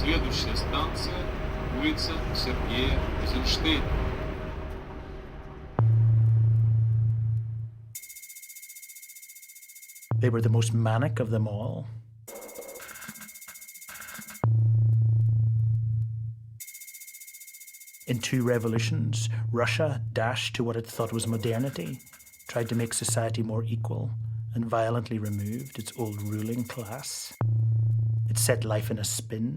Следующая станция – улица Сергея Эйзенштейна. They were the most manic of them all. In two revolutions, Russia dashed to what it thought was modernity, tried to make society more equal, and violently removed its old ruling class. It set life in a spin.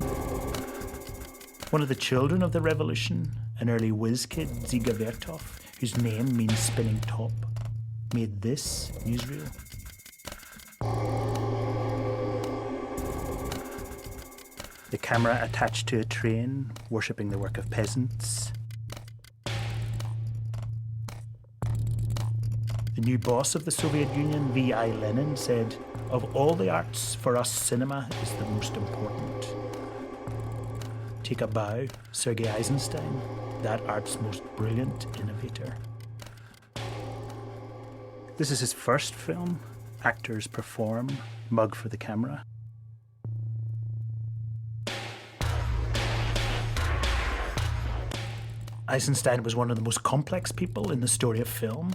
One of the children of the revolution, an early whiz kid, Dziga Vertov, whose name means spinning top, made this newsreel. The camera attached to a train, worshipping the work of peasants. The new boss of the Soviet Union, V.I. Lenin, said, "Of all the arts, for us cinema is the most important." Take a bow, Sergei Eisenstein, that art's most brilliant innovator. This is his first film. Actors perform, mug for the camera. Eisenstein was one of the most complex people in the story of film.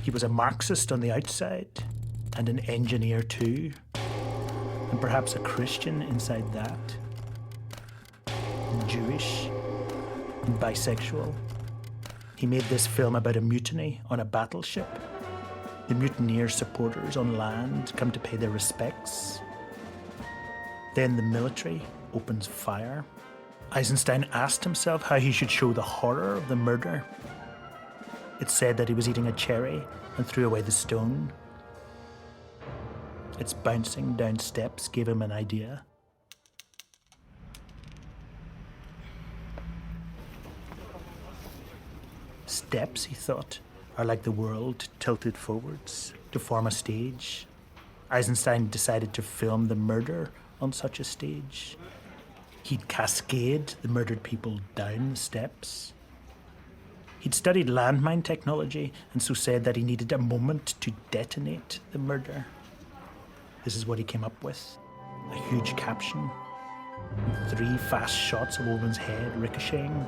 He was a Marxist on the outside, and an engineer too, and perhaps a Christian inside that, and Jewish, and bisexual. He made this film about a mutiny on a battleship. The mutineer supporters on land come to pay their respects. Then the military opens fire. Eisenstein asked himself how he should show the horror of the murder. It's said that he was eating a cherry and threw away the stone. Its bouncing down steps gave him an idea. Steps, he thought, are like the world tilted forwards to form a stage. Eisenstein decided to film the murder on such a stage. He'd cascade the murdered people down the steps. He'd studied landmine technology and so said that he needed a moment to detonate the murder. This is what he came up with. A huge caption, 3 fast shots of a woman's head ricocheting,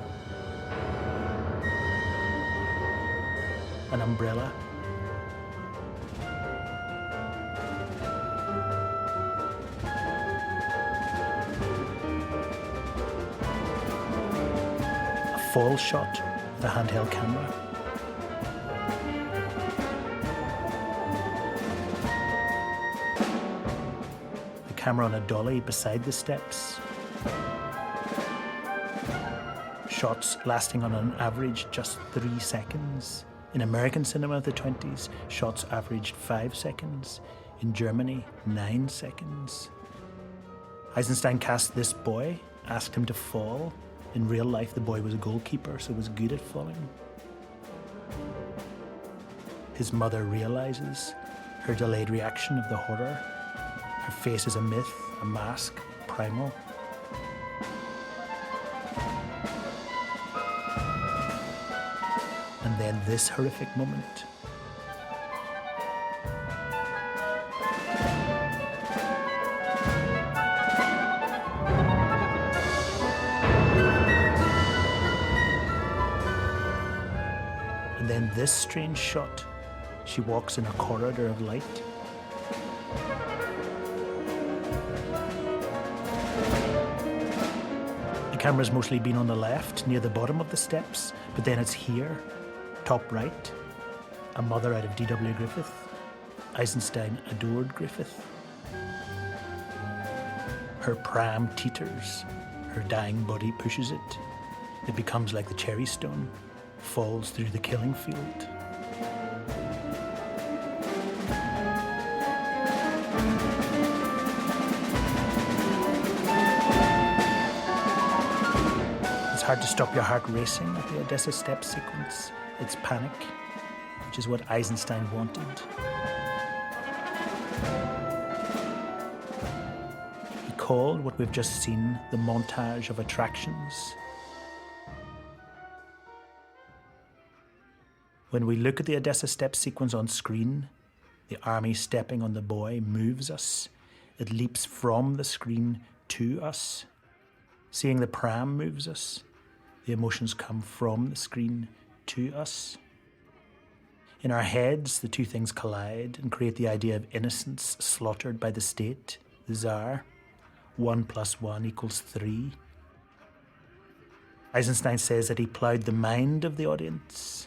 an umbrella, fall shot with a handheld camera. The camera on a dolly beside the steps. Shots lasting on an average just 3 seconds. In American cinema of the 20s, shots averaged 5 seconds. In Germany, 9 seconds. Eisenstein cast this boy, asked him to fall. In real life, the boy was a goalkeeper, so was good at falling. His mother realizes her delayed reaction of the horror. Her face is a myth, a mask, primal. And then this horrific moment. And then this strange shot. She walks in a corridor of light. The camera's mostly been on the left, near the bottom of the steps, but then it's here, top right. A mother out of D.W. Griffith. Eisenstein adored Griffith. Her pram teeters. Her dying body pushes it. It becomes like the cherry stone, falls through the killing field. It's hard to stop your heart racing at the Odessa Steps sequence. It's panic, which is what Eisenstein wanted. He called what we've just seen the montage of attractions. When we look at the Odessa Steps sequence on screen, the army stepping on the boy moves us. It leaps from the screen to us. Seeing the pram moves us. The emotions come from the screen to us. In our heads, the two things collide and create the idea of innocence slaughtered by the state, the Tsar. 1 + 1 = 3. Eisenstein says that he ploughed the mind of the audience.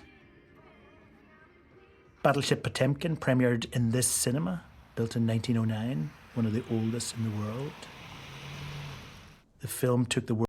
Battleship Potemkin premiered in this cinema, built in 1909, one of the oldest in the world. The film took the